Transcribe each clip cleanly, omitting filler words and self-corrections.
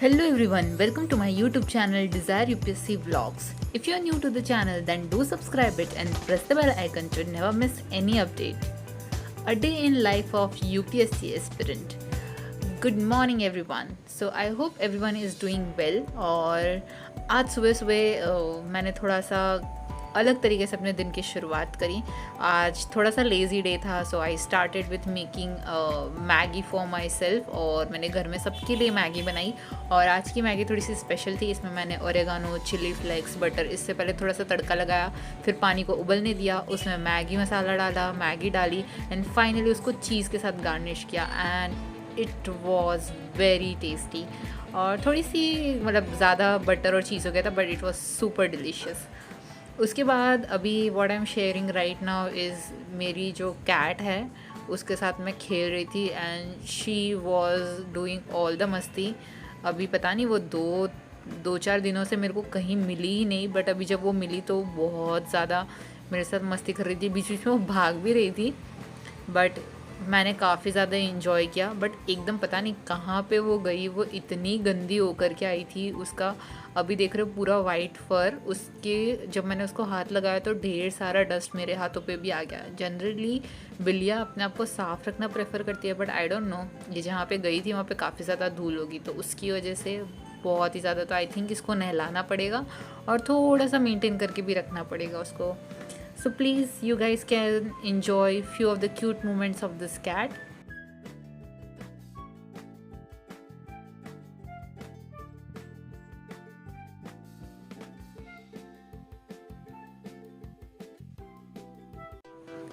Hello everyone, welcome to my YouTube channel Desire UPSC Vlogs. If you are new to the channel, then do subscribe it and press the bell icon to never miss any update. A day in life of UPSC aspirant. Good morning everyone. So I hope everyone is doing well. और आज सुबह सुबह मैंने थोड़ा सा अलग तरीके से अपने दिन की शुरुआत करी. आज थोड़ा सा लेज़ी डे था, so I started with making Maggi for myself. और मैंने घर में सबके लिए मैगी बनाई. और आज की मैगी थोड़ी सी स्पेशल थी. इसमें मैंने ओरेगानो, चिली फ्लेक्स, बटर, इससे पहले थोड़ा सा तड़का लगाया, फिर पानी को उबलने दिया, उसमें मैगी मसाला डाला, मैगी डाली एंड फाइनली उसको चीज़ के साथ गार्निश किया and it was very tasty. और थोड़ी सी मतलब ज़्यादा बटर और चीज़ हो गया था, but it was super delicious. उसके बाद अभी what I am sharing right now is मेरी जो कैट है उसके साथ मैं खेल रही थी and she was doing all the मस्ती. अभी पता नहीं वो दो चार दिनों से मेरे को कहीं मिली ही नहीं, बट अभी जब वो मिली तो बहुत ज़्यादा मेरे साथ मस्ती कर रही थी. बीच बीच में वो भाग भी रही थी, बट मैंने काफ़ी ज़्यादा इन्जॉय किया. बट एकदम पता नहीं कहाँ पे वो गई, वो इतनी गंदी होकर के आई थी. उसका अभी देख रहे हो पूरा वाइट फर, उसके जब मैंने उसको हाथ लगाया तो ढेर सारा डस्ट मेरे हाथों पे भी आ गया. जनरली बिल्लियाँ अपने आप को साफ़ रखना प्रेफर करती है, बट आई डोंट नो, ये जहाँ पे गई थी वहाँ पे काफ़ी ज़्यादा धूल होगी, तो उसकी वजह से बहुत ही ज़्यादा. तो आई थिंक इसको नहलाना पड़ेगा और थोड़ा सा मेंटेन करके भी रखना पड़ेगा उसको. So please, you guys can enjoy few of the cute moments of this cat.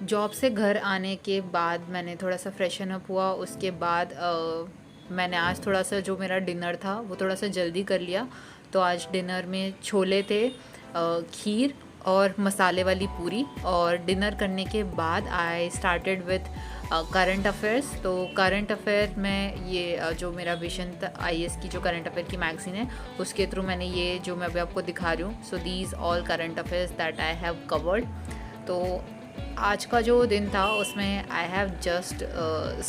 Job से घर आने के बाद मैंने थोड़ा सा फ्रेशन अप हुआ. उसके बाद मैंने आज थोड़ा सा जो मेरा डिनर था वो थोड़ा सा जल्दी कर लिया. तो आज डिनर में छोले थे, खीर और मसाले वाली पूरी. और डिनर करने के बाद आई स्टार्टेड विथ करंट अफेयर्स. तो करंट अफेयर में ये जो मेरा विशंत आईएएस की जो करंट अफेयर की मैगज़ीन है उसके थ्रू मैंने ये जो मैं अभी आपको दिखा रही हूँ. So these all current affairs that I have covered. तो आज का जो दिन था उसमें I have just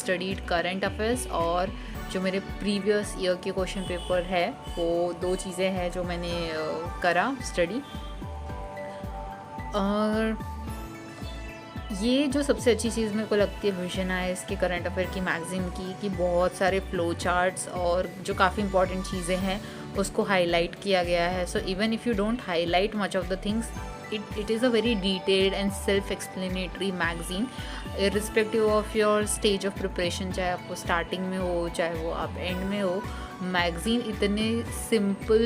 studied current affairs. और जो मेरे प्रीवियस ईयर के क्वेश्चन पेपर है वो दो चीज़ें हैं जो मैंने करा स्टडी. और ये जो सबसे अच्छी चीज़ मेरे को लगती है विजन है इसके करंट अफेयर की मैगज़ीन की, कि बहुत सारे फ्लो चार्ट्स और जो काफ़ी इंपॉर्टेंट चीज़ें हैं उसको हाईलाइट किया गया है. So even if you don't highlight much of the things, it is a very detailed and self-explanatory magazine irrespective of your stage of preparation. चाहे आपको स्टार्टिंग में हो चाहे वो आप एंड में हो, मैगज़ीन इतने सिंपल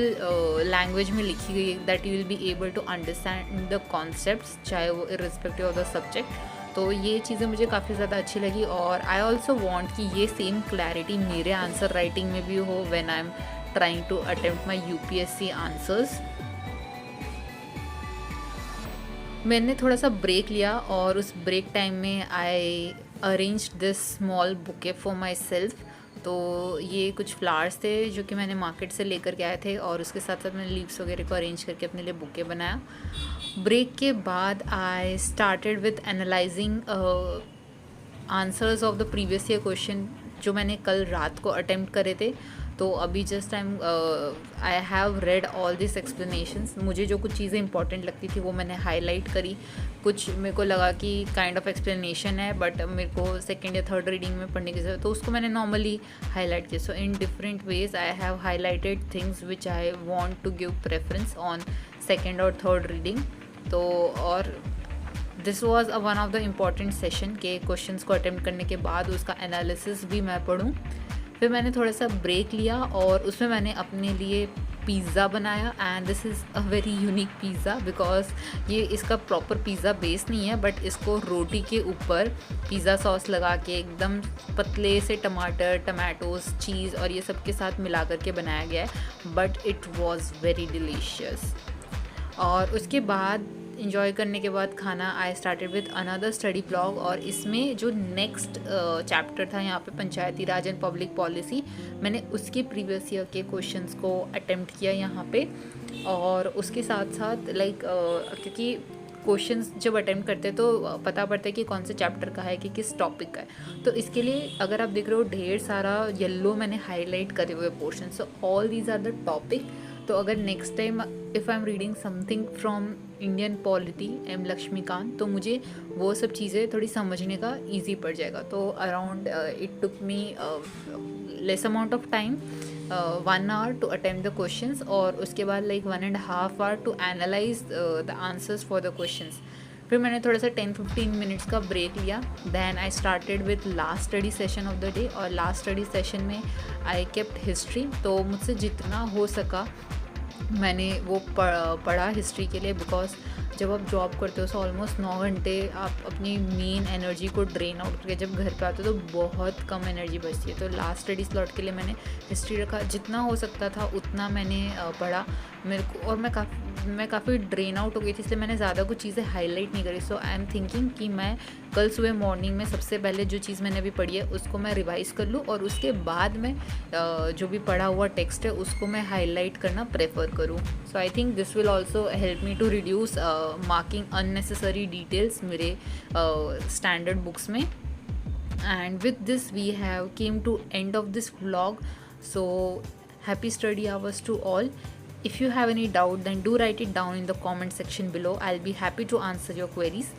लैंग्वेज में लिखी गई है that you will be able to understand the concepts, चाहे वो irrespective of the subject. तो ये चीज़ें मुझे काफ़ी ज़्यादा अच्छी लगी. और आई ऑल्सो वॉन्ट कि ये सेम क्लैरिटी मेरे आंसर राइटिंग में भी हो when I am trying to attempt my UPSC answers. मैंने थोड़ा सा ब्रेक लिया और उस ब्रेक टाइम में आई arrange this small bouquet for my self. तो ये कुछ फ्लावर्स थे जो कि मैंने मार्केट से लेकर के आए थे और उसके साथ साथ मैंने लीव्स वगैरह को अरेंज करके अपने लिए बुके बनाया. ब्रेक के बाद आई started with analysing answers of the previous year question जो मैंने कल रात को अटेम्प्ट करे थे. तो अभी just I have read all this explanations. मुझे जो कुछ चीज़ें इंपॉर्टेंट लगती थी वो मैंने हाईलाइट करी. कुछ मेरे को लगा कि काइंड ऑफ एक्सप्लेनेशन है बट मेरे को सेकेंड या थर्ड रीडिंग में पढ़ने की ज़रूरत, तो उसको मैंने नॉर्मली हाईलाइट किया. So in different ways I have highlighted things which I want to give preference on second और थर्ड रीडिंग. तो और this was one of the important session के क्वेश्चंस को अटेम्प्ट करने के बाद उसका एनालिसिस भी मैं पढ़ूँ. फिर मैंने थोड़ा सा ब्रेक लिया और उसमें मैंने अपने लिए पिज़्ज़ा बनाया. And this is a very unique pizza because ये इसका प्रॉपर पिज़्ज़ा बेस नहीं है, बट इसको रोटी के ऊपर पिज़्ज़ा सॉस लगा के एकदम पतले से टमाटर, टमाटोज़, चीज़ और ये सब के साथ मिला करके बनाया गया है. But it was very delicious. और उसके बाद इंजॉय करने के बाद खाना I started with another study blog. और इसमें जो नेक्स्ट चैप्टर था यहाँ पे पंचायती राज एंड पब्लिक पॉलिसी, मैंने उसके प्रीवियस ईयर के क्वेश्चंस को अटेम्प्ट किया यहाँ पे. और उसके साथ साथ क्योंकि क्वेश्चंस जब अटेम्प्ट करते हैं तो पता पड़ता है कि कौन से चैप्टर का है कि किस टॉपिक का है। तो इसके लिए अगर आप देख रहे हो ढेर सारा येलो मैंने हाईलाइट करे हुए portion, so all these are the topic. तो अगर next time if I am reading something from Indian polity M Laxmikanth, तो मुझे वो सब चीज़ें थोड़ी समझने का ईजी पड़ जाएगा। तो around it took me less amount of time, 1 hour to attempt the questions, और उसके बाद like 1.5 hour to analyse the answers for the questions. फिर मैंने थोड़ा सा 10-15 मिनट्स का ब्रेक लिया। Then I started with last study session of the day, और लास्ट स्टडी सेशन में आई केप्ट हिस्ट्री। तो मुझसे जितना हो सका मैंने वो पढ़ा हिस्ट्री के लिए, बिकॉज जब आप जॉब करते हो तो ऑलमोस्ट 9 घंटे आप अपनी मेन एनर्जी को ड्रेन आउट करके जब घर पे आते हो तो बहुत कम एनर्जी बचती है। तो लास्ट स्टडी स्लॉट के लिए मैंने हिस्ट्री रखा, जितना हो सकता था उतना मैंने पढ़ा मेरे को, और मैं काफ़ी ड्रेन आउट हो गई थी, इसलिए मैंने ज़्यादा कुछ चीज़ें हाईलाइट नहीं करी। सो आई एम थिंकिंग कि मैं कल सुबह मॉर्निंग में सबसे पहले जो चीज़ मैंने अभी पढ़ी है उसको मैं रिवाइज़ कर लूँ, और उसके बाद में जो भी पढ़ा हुआ टेक्स्ट है उसको मैं हाईलाइट करना प्रेफर करूँ। So I think this will also help me to reduce marking unnecessary details मेरे स्टैंडर्ड बुक्स में। And with this we have came to end of this vlog. So happy study hours to all. If you have any doubt, then do write it down in the comment section below. I'll be happy to answer your queries.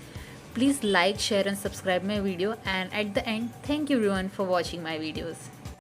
Please like, share and subscribe my video, and at the end, thank you everyone for watching my videos.